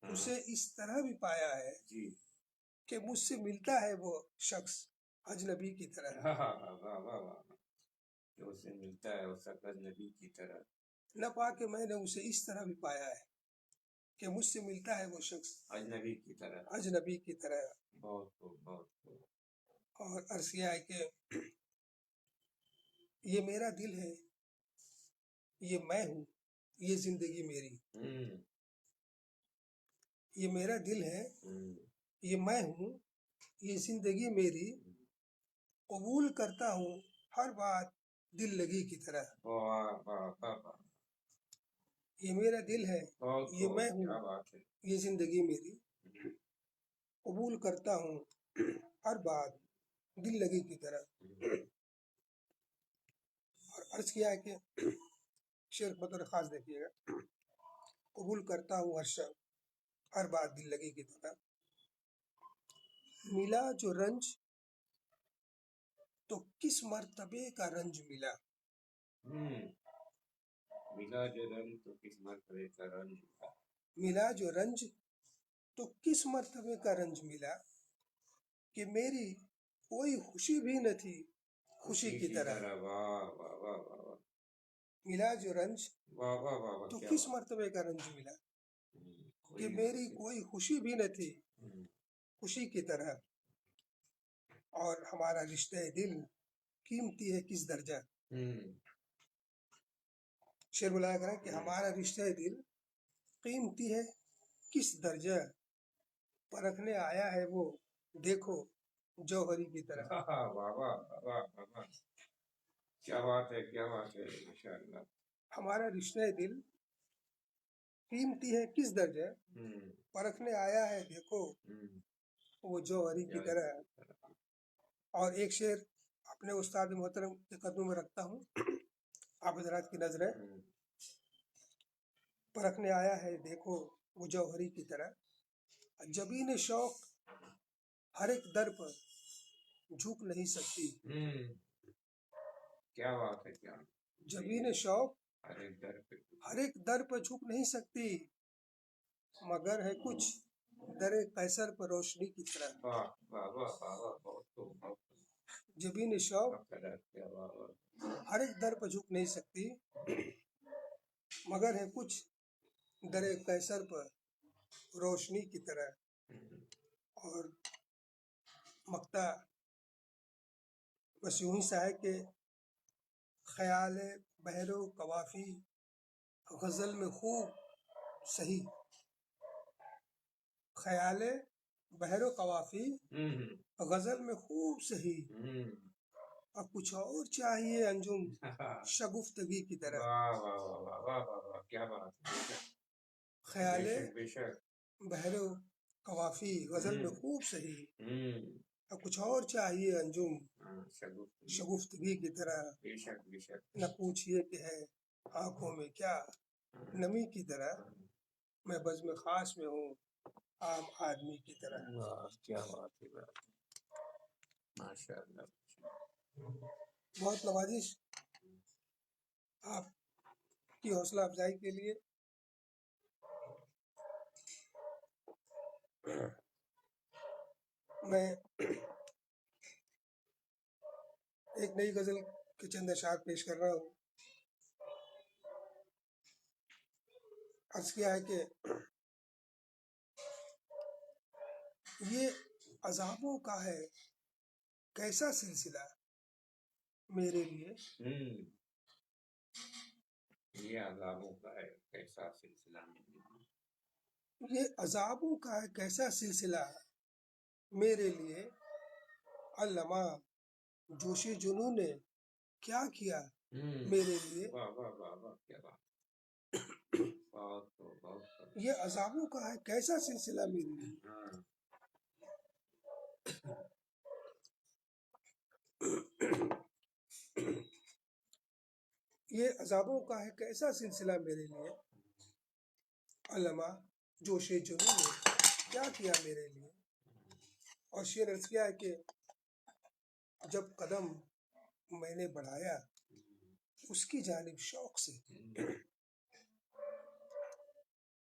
[SPEAKER 2] ہاں
[SPEAKER 1] اسے اس طرح بھی پایا ہے
[SPEAKER 2] جی
[SPEAKER 1] کہ مجھ سے ملتا ہے وہ شخص اجنبی کی طرح.
[SPEAKER 2] واہ واہ واہ واہ واہ جو اسے ملتا ہے اس اکد نبی کی طرح
[SPEAKER 1] نہ پا کے میں نے اسے اس طرح بھی پایا ہے کہ مجھ سے ملتا ہے وہ شخص
[SPEAKER 2] اجنبی کی طرح.
[SPEAKER 1] اجنبی کی طرح.
[SPEAKER 2] بہت خوب بہت خوب.
[SPEAKER 1] اور عرض کیا ہے کہ یہ میرا دل ہے، یہ میں ہوں، یہ زندگی میری.
[SPEAKER 2] ہوں
[SPEAKER 1] یہ میرا دل ہے،
[SPEAKER 2] ہوں
[SPEAKER 1] یہ میں ہوں، یہ زندگی میری. قبول کرتا ہوں ہر بات دل لگی کی طرح.
[SPEAKER 2] واہ واہ واہ واہ.
[SPEAKER 1] یہ میرا دل ہے،
[SPEAKER 2] بہت
[SPEAKER 1] یہ
[SPEAKER 2] خوب.
[SPEAKER 1] میں ہوں،
[SPEAKER 2] کیا بات ہے.
[SPEAKER 1] یہ زندگی میری. قبول کرتا ہوں ہر بات دل لگی کی طرح. اور عرض کیا ہے کہ شعر بطور خاص دیکھیے گا. قبول کرتا ہوں ہر بات دل لگی کی طرح. ملا جو رنج تو کس مرتبے کا رنج ملا.
[SPEAKER 2] ہوں ملا جو رنگ تو کس مرتبے کا رنج ملا.
[SPEAKER 1] ملا جو رنج تو کس مرتبے کا رنج ملا کہ میری کوئی خوشی بھی نہ تھی خوشی کی طرح.
[SPEAKER 2] واہ واہ واہ واہ واہ.
[SPEAKER 1] ملا جو رنج
[SPEAKER 2] واہ واہ واہ واہ.
[SPEAKER 1] تو
[SPEAKER 2] کیا
[SPEAKER 1] کس
[SPEAKER 2] بات.
[SPEAKER 1] مرتبے کا رنج ملا کہ
[SPEAKER 2] کوئی
[SPEAKER 1] میری
[SPEAKER 2] خوشی.
[SPEAKER 1] کوئی خوشی بھی نہ تھی خوشی کی طرح. اور ہمارا رشتہ دل قیمتی ہے کس درجہ. شعر بلایا کریں کہ ہمارا رشتہ دل قیمتی ہے کس درجہ. پرکھنے آیا ہے وہ دیکھو جوہری کی طرح.
[SPEAKER 2] واہ واہ واہ واہ واہ. کیا بات ہے کیا بات ہے. ماشاء اللہ.
[SPEAKER 1] ہمارا رشتہ دل قیمتی ہے کس درجہ. پرکھنے آیا ہے دیکھو وہ جوہری کی طرح. اور ایک شعر اپنے استاد محترم کے قدموں میں رکھتا ہوں، آپ حضرات کی نظر ہے. پرکھنے آیا ہے دیکھو وہ جوہری کی طرح. جبین شوق ہر ایک در پر جھک نہیں سکتی.
[SPEAKER 2] کیا بات ہے. کیا
[SPEAKER 1] جبین شوق
[SPEAKER 2] ہر ایک در پہ.
[SPEAKER 1] ہر ایک در پر جھک نہیں سکتی مگر ہے کچھ در قیصر پر روشنی کی طرح.
[SPEAKER 2] واہ واہ واہ واہ واہ. بہت خوب بہت خوب.
[SPEAKER 1] جبین شوق
[SPEAKER 2] کیا واہ واہ.
[SPEAKER 1] ہر ایک در پر جھک نہیں سکتی مگر ہے کچھ در قیصر پر روشنی کی طرح. اور مقطع بس یوں ہی سا ہے کہ خیال بحر و قوافی غزل میں خوب صحیح. خیال بحر و قوافی غزل میں خوب صحیح. اب کچھ اور چاہیے انجم شگفتگی کی طرح.
[SPEAKER 2] واہ واہ واہ واہ واہ واہ واہ. کیا بات ہے.
[SPEAKER 1] خیال
[SPEAKER 2] بے شک.
[SPEAKER 1] بحر و قوافی غزل میں خوب صحیح.
[SPEAKER 2] ہوں
[SPEAKER 1] اب کچھ اور چاہیے انجم
[SPEAKER 2] شگفتگی.
[SPEAKER 1] شگفتگی کی طرح.
[SPEAKER 2] بے شک بے شک.
[SPEAKER 1] نہ پوچھئے کہ ہے آنکھوں میں کیا نمی کی طرح. میں بزم خاص میں ہوں عام آدمی کی طرح.
[SPEAKER 2] واہ کیا بات ہے. ماشاء اللہ.
[SPEAKER 1] بہت نوازش آپ کی حوصلہ افزائی کے لیے. میں ایک نئی غزل کے چند اشعار پیش کر رہا ہوں. عرض کیا ہے کہ یہ عذابوں کا ہے کیسا سلسلہ میرے لیے.
[SPEAKER 2] یہ عذابوں کا ہے کیسا سلسلہ.
[SPEAKER 1] یہ عذابوں کا ہے کیسا سلسلہ میرے لیے. علامہ جوش جنوں نے کیا کیا میرے لیے.
[SPEAKER 2] واہ واہ واہ واہ. کیا بات. بہت بہت.
[SPEAKER 1] یہ عذابوں کا ہے کیسا سلسلہ میرے لیے. یہ عذابوں کا ہے کیسا سلسلہ میرے لیے. علامہ جوش جنوں نے کیا کیا میرے لیے. اور شعر عرض کیا ہے کہ جب قدم میں نے بڑھایا اس کی جانب شوق سے.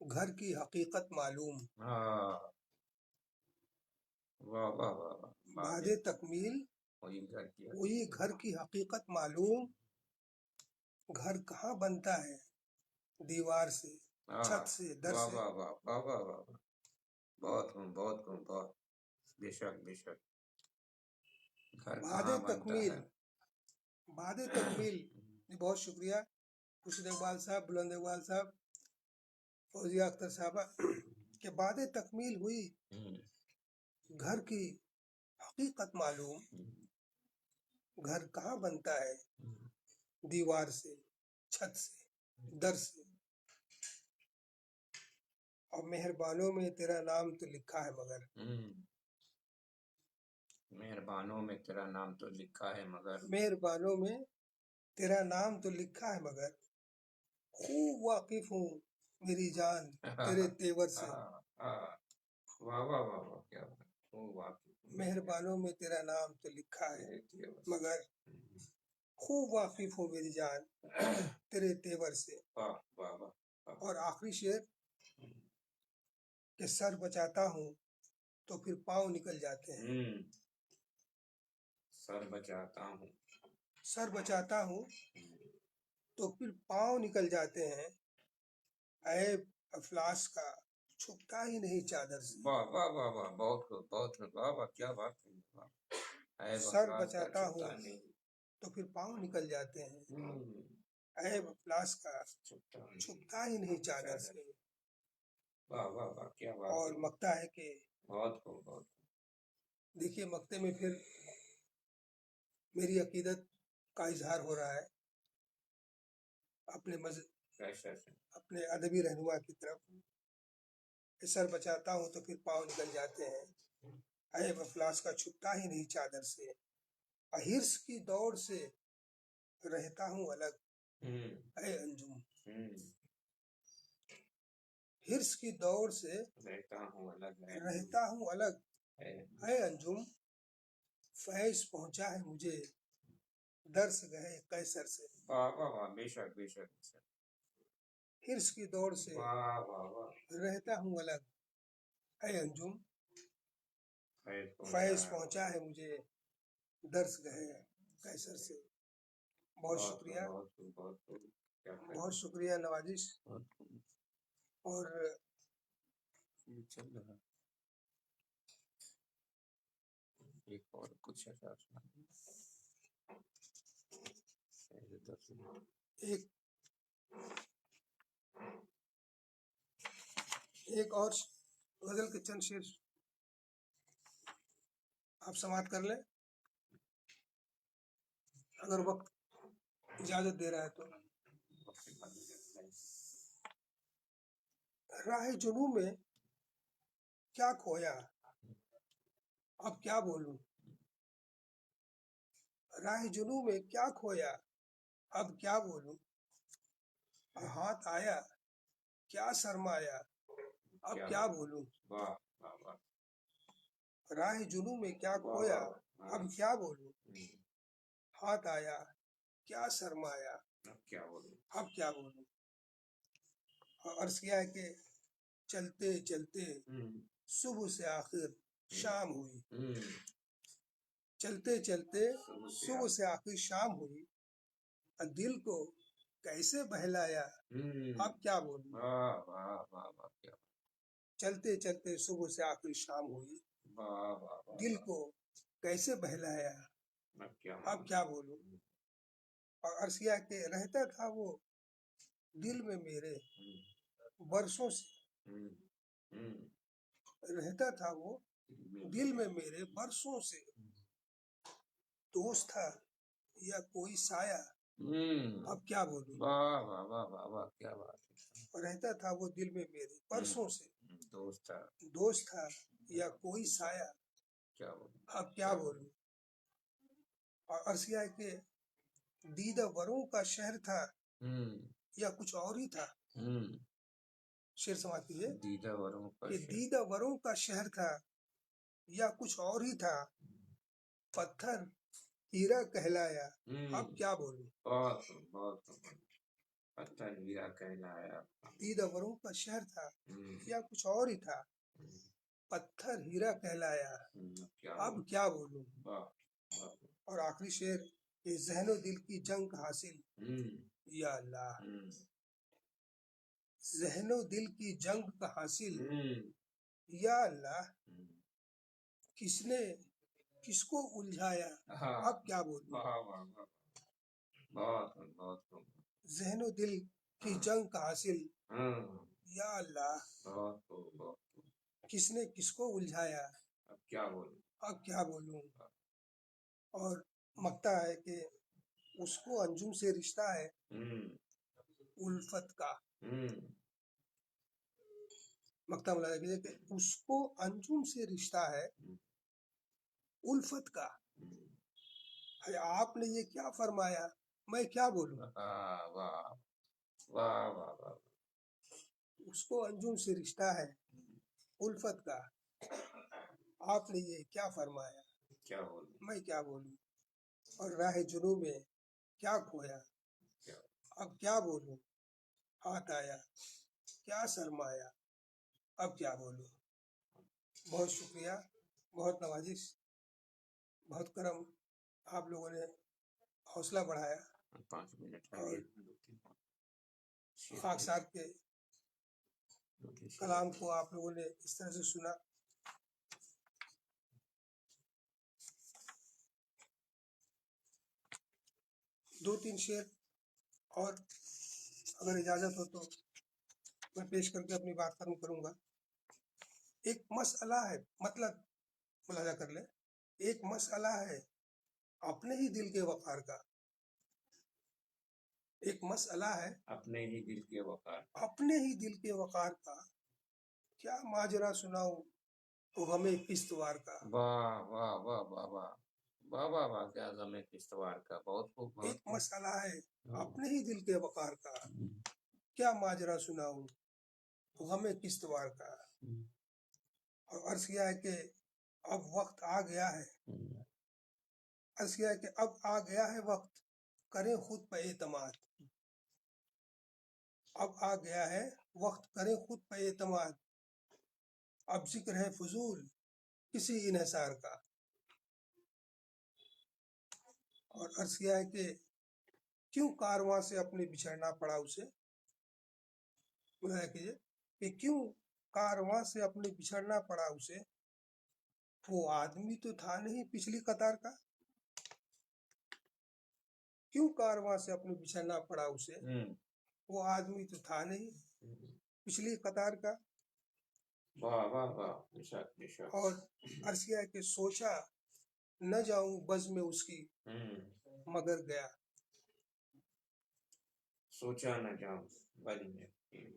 [SPEAKER 1] گھر کی حقیقت معلوم.
[SPEAKER 2] ہاں واہ واہ واہ واہ
[SPEAKER 1] بعد تکمیل
[SPEAKER 2] وہی گھر کی
[SPEAKER 1] وہی گھر کی حقیقت معلوم. گھر کہاں بنتا ہے؟ دیوار سے، چھت سے، در
[SPEAKER 2] واہ
[SPEAKER 1] سے.
[SPEAKER 2] واہ واہ واہ واہ واہ واہ. بہت ہوں بہت ہوں بہت. بے شک بے شک. گھر
[SPEAKER 1] بعد
[SPEAKER 2] کہاں بنتا
[SPEAKER 1] تکمیل
[SPEAKER 2] ہے؟
[SPEAKER 1] بعد تکمیل. بہت شکریہ خورشید اقبال صاحب، بلند اقبال صاحب، فوزیہ اختر صاحبہ. کہ بعد تکمیل ہوئی گھر کی حقیقت معلوم. گھر کہاں بنتا ہے؟ دیوار سے، چھت سے، در سے. اور مہربانوں میں تیرا نام تو لکھا ہے مگر.
[SPEAKER 2] مہربانوں میں تیرا نام تو لکھا ہے مگر.
[SPEAKER 1] مہربانوں میں تیرا نام تو لکھا ہے مگر. خوب واقف ہوں میری جان تیرے تیور سے.
[SPEAKER 2] واہ واہ واہ واہ کیا بات.
[SPEAKER 1] مہربانوں میں تیرا نام تو لکھا ہے مگر. خوب واقف ہوں میری جان تیرے تیور سے.
[SPEAKER 2] واہ واہ واہ.
[SPEAKER 1] اور آخری شعر کہ سر بچاتا ہوں تو پھر پاؤں نکل جاتے ہیں.
[SPEAKER 2] سر بچاتا ہوں.
[SPEAKER 1] سر بچاتا ہوں تو پھر پاؤں نکل جاتے ہیں. عیب افلاس کا چھپتا ہی نہیں چادر سے.
[SPEAKER 2] واہ واہ واہ واہ بہت خوب بہت خوب. واہ واہ کیا بات ہے.
[SPEAKER 1] سر بچاتا ہوں تو پھر پاؤں نکل جاتے ہیں. عیب افلاس کا چھپتا ہی نہیں چادر سے.
[SPEAKER 2] واہ واہ واہ کیا بات.
[SPEAKER 1] اور مکتا ہے کہ
[SPEAKER 2] بہت خوب بہت.
[SPEAKER 1] دیکھیے مکتے میں پھر میری عقیدت کا اظہار ہو رہا ہے اپنے اپنے ادبی رہنما کی طرف. سر بچاتا ہوں تو پھر پاؤں نکل جاتے ہیں. عیب افلاس کا چھپتا ہی نہیں چادر سے. حرص کی دوڑ سے رہتا ہوں الگ اے انجم. حرص کی دوڑ سے
[SPEAKER 2] رہتا ہوں
[SPEAKER 1] الگ اے انجم. فیض پہنچا ہے مجھے درس گئے قیصر سے.
[SPEAKER 2] واہ واہ واہ بے شک بے شک.
[SPEAKER 1] حرص کی دوڑ سے
[SPEAKER 2] واہ واہ واہ.
[SPEAKER 1] رہتا ہوں الگ اے انجم. فیض پہنچا ہے مجھے درس گئے قیصر سے. بہت شکریہ بہت شکریہ نوازش. اور
[SPEAKER 2] چل رہا ایک اور کچھ
[SPEAKER 1] ایک اور غزل کے چند شعر آپ سماعت کر لیں اگر وقت اجازت دے رہا ہے تو. راہ جنوں میں کیا کھویا اب کیا بولوں. راہ جنوں میں کیا کھویا اب کیا بولوں. ہاتھ آیا کیا سرمایا اب کیا بولوں. راہ جنوں میں کیا کھویا اب کیا بولوں. ہاتھ آیا کیا سرمایا اب کیا بولوں. عرض کیا ہے کہ چلتے چلتے صبح سے آخر شام ہوئی. چلتے چلتے صبح سے آخر شام ہوئی. دل کو کیسے بہلایا اب کیا بولوں. چلتے چلتے صبح سے آخر شام ہوئی. دل کو کیسے بہلایا اب کیا بولوں. اور عرض کیا کہ رہتا تھا وہ دل میں میرے برسوں سے. رہتا تھا وہ دل میں میرے برسوں سے. دوست تھا یا کوئی سایہ اب کیا بولوں.
[SPEAKER 2] کیا بات.
[SPEAKER 1] رہتا تھا وہ دل میں میرے برسوں سے.
[SPEAKER 2] دوست
[SPEAKER 1] تھا یا کوئی سایہ
[SPEAKER 2] کیا بولوں.
[SPEAKER 1] اب کیا بولوں. اور عرض کیا ہے کہ دیدہ وروں کا شہر تھا یا کچھ اور ہی تھا. شعر سماعت کیجیے. دیدہ وروں کا شہر تھا یا کچھ اور ہی تھا. پتھر ہیرا کہلایا اب کیا بولوں.
[SPEAKER 2] پتھر ہیرا کہلایا.
[SPEAKER 1] دیدوروں کا شہر تھا
[SPEAKER 2] ہم،
[SPEAKER 1] یا کچھ اور ہی تھا.
[SPEAKER 2] ہم،
[SPEAKER 1] پتھر ہیرا کہلایا،
[SPEAKER 2] کیا
[SPEAKER 1] اب
[SPEAKER 2] بولوں.
[SPEAKER 1] کیا بولوں.
[SPEAKER 2] واہ واہ.
[SPEAKER 1] اور آخری شعر کہ ذہن و دل کی جنگ کا حاصل.
[SPEAKER 2] ہم،
[SPEAKER 1] یا اللہ،
[SPEAKER 2] ہم،
[SPEAKER 1] ذہن و دل کی جنگ کا حاصل.
[SPEAKER 2] ہم،
[SPEAKER 1] یا اللہ،
[SPEAKER 2] ہم.
[SPEAKER 1] کس نے کس کو الجھایا،
[SPEAKER 2] ہاں،
[SPEAKER 1] اب کیا بولوں.
[SPEAKER 2] واہ واہ واہ. بہت بہت خوب.
[SPEAKER 1] ذہن و دل کی جنگ کا حاصل.
[SPEAKER 2] ہاں،
[SPEAKER 1] یا اللہ،
[SPEAKER 2] بہت خوب بہت خوب.
[SPEAKER 1] کس نے کس کو الجھایا،
[SPEAKER 2] اب کیا بولوں.
[SPEAKER 1] اب کیا بولوں. اور مکتا ہے کہ اس کو انجم سے رشتہ ہے
[SPEAKER 2] ہم،
[SPEAKER 1] الفت کا.
[SPEAKER 2] ہم،
[SPEAKER 1] مکتا ملاحظہ کیجیے کہ اس کو انجم سے رشتہ ہے الفت کا.
[SPEAKER 2] ہم.
[SPEAKER 1] ہے آپ نے یہ کیا فرمایا، میں کیا بولوں.
[SPEAKER 2] واہ واہ واہ واہ واہ.
[SPEAKER 1] اس کو انجم سے رشتہ ہے الفت کا، آپ نے یہ کیا فرمایا،
[SPEAKER 2] کیا بولوں.
[SPEAKER 1] میں کیا بولوں. اور راہ جنوں میں کیا کھویا،
[SPEAKER 2] کیا.
[SPEAKER 1] اب کیا بولوں. ہاتھ آیا کیا سرمایا، اب کیا بولوں. بہت شکریہ، بہت نوازش، بہت کرم. آپ لوگوں نے حوصلہ بڑھایا.
[SPEAKER 2] 5 منٹ
[SPEAKER 1] اور
[SPEAKER 2] شیر
[SPEAKER 1] خاکسار کے
[SPEAKER 2] شیر.
[SPEAKER 1] کلام کو آپ لوگوں نے اس طرح سے سنا. دو تین شعر اور اگر اجازت ہو تو میں پیش کر کے اپنی بات ختم کروں گا. ایک مسئلہ ہے، مطلب ملاحظہ کر لیں، ایک مسئلہ ہے اپنے ہی دل کے وقار کا. ایک مسئلہ ہے
[SPEAKER 2] اپنے ہی دل کے وقار.
[SPEAKER 1] اپنے ہی دل کے وقار کا، کیا ماجرا سناؤں تو ہمیں کشتوار کا.
[SPEAKER 2] واہ واہ واہ واہ واہ واہ واہ واہ. کیا عظم ہے کشتوار کا. بہت خوب بہت
[SPEAKER 1] ایک
[SPEAKER 2] خوب.
[SPEAKER 1] مسئلہ ہے اپنے ہی دل کے وقار کا، کیا ماجرا سناؤں تو ہمیں کشتوار کا. اور عرض کیا ہے کہ اب وقت آ گیا ہے، عرض کیا ہے کہ اب آ گیا ہے وقت، کریں خود پہ اعتماد. اب آ گیا ہے وقت، کریں خود پہ اعتماد. اب ذکر ہے فضول کسی انحصار کا. اور عرض کیا ہے کہ کیوں کارواں سے اپنے بچھڑنا پڑا اسے. ملاحظہ کیجیے کہ کیوں کارواں سے اپنے بچھڑنا پڑا اسے، وہ آدمی تو تھا نہیں پچھلی قطار کا. کیوں کارواں سے اپنے بچھڑنا پڑا اسے، وہ آدمی تو تھا نہیں پچھلی قطار کا.
[SPEAKER 2] واہ واہ واہ. بے شک بے شک.
[SPEAKER 1] اور عرض کیا ہے کہ سوچا نہ جاؤں بز میں اس کی مگر گیا.
[SPEAKER 2] سوچا نہ جاؤں بز میں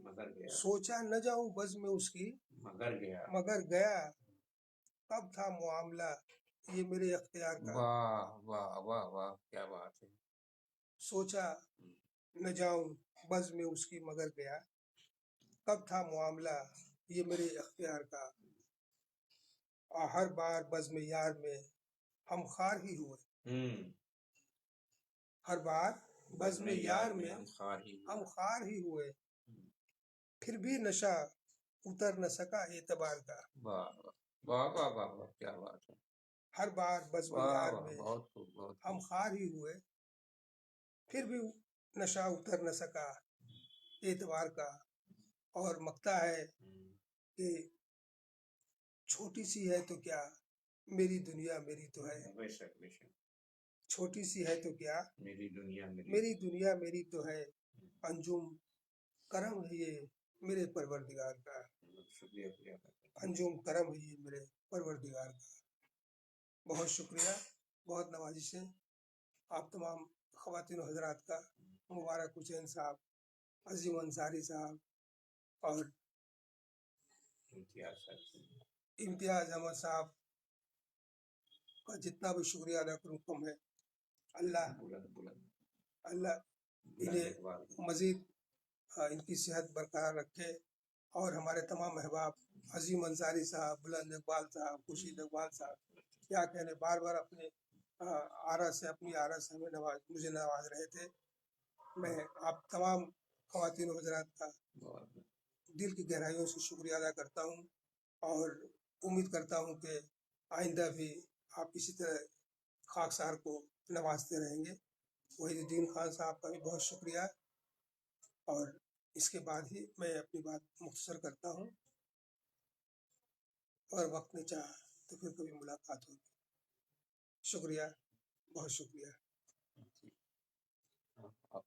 [SPEAKER 2] مگر گیا.
[SPEAKER 1] سوچا نہ جاؤں بز میں اس کی
[SPEAKER 2] مگر گیا.
[SPEAKER 1] مگر گیا. کب تھا معاملہ یہ میرے اختیار کا.
[SPEAKER 2] واہ واہ واہ واہ. کیا بات ہے.
[SPEAKER 1] سوچا نہ جاؤں بز میں اس کی مگر گیا. کب تھا معاملہ یہ میرے اختیار کا. اور ہر بار بز میں یار میں ہم خار ہی ہوئے. ہر بار بز میں یار میں ہم خار ہی ہوئے. پھر بھی نشہ اتر نہ سکا اعتبار کا.
[SPEAKER 2] واہ واہ واہ واہ واہ. کیا بات ہے.
[SPEAKER 1] ہر بار بز میں
[SPEAKER 2] واہ
[SPEAKER 1] یار
[SPEAKER 2] واہ.
[SPEAKER 1] میں
[SPEAKER 2] بہت خوب بہت
[SPEAKER 1] ہم
[SPEAKER 2] خوب.
[SPEAKER 1] خار ہی ہوئے. پھر بھی نشہ اتر نہ سکا اعتبار کا. اور مکتا ہے کہ چھوٹی سی ہے تو کیا میری دنیا میری تو ہے.
[SPEAKER 2] بے شک بے شک.
[SPEAKER 1] چھوٹی سی ہے تو کیا
[SPEAKER 2] میری دنیا
[SPEAKER 1] میری دنیا میری تو ہے. انجم کرم ہے یہ میرے پروردگار کا.
[SPEAKER 2] شکریہ شکریہ.
[SPEAKER 1] انجم کرم ہے یہ میرے پروردگار کا. بہت شکریہ، بہت نوازش ہے. آپ تمام خواتین و حضرات کا، مبارک حسین صاحب، عظیم انصاری صاحب اور امتیاز احمد صاحب کا جتنا بھی شکریہ ادا کروں کم ہے. اللہ اللہ انہیں مزید ان کی صحت برقرار رکھے. اور ہمارے تمام احباب عظیم انصاری صاحب، بلند اقبال صاحب، خورشید اقبال صاحب، کیا کہنے، بار بار اپنے اپنی آرا سے ہمیں مجھے نواز رہے تھے. میں آپ تمام خواتین و حضرات کا
[SPEAKER 2] بہت
[SPEAKER 1] دل کی گہرائیوں سے شکریہ ادا کرتا ہوں اور امید کرتا ہوں کہ آئندہ بھی آپ اسی طرح خاکسار کو نوازتے رہیں گے۔ وحید الدین خان صاحب کا بھی بہت شکریہ، اور اس کے بعد ہی میں اپنی بات مختصر کرتا ہوں، اور وقت نے چاہا تو پھر کبھی ملاقات ہوگی۔ شکریہ، بہت شکریہ۔
[SPEAKER 2] آپ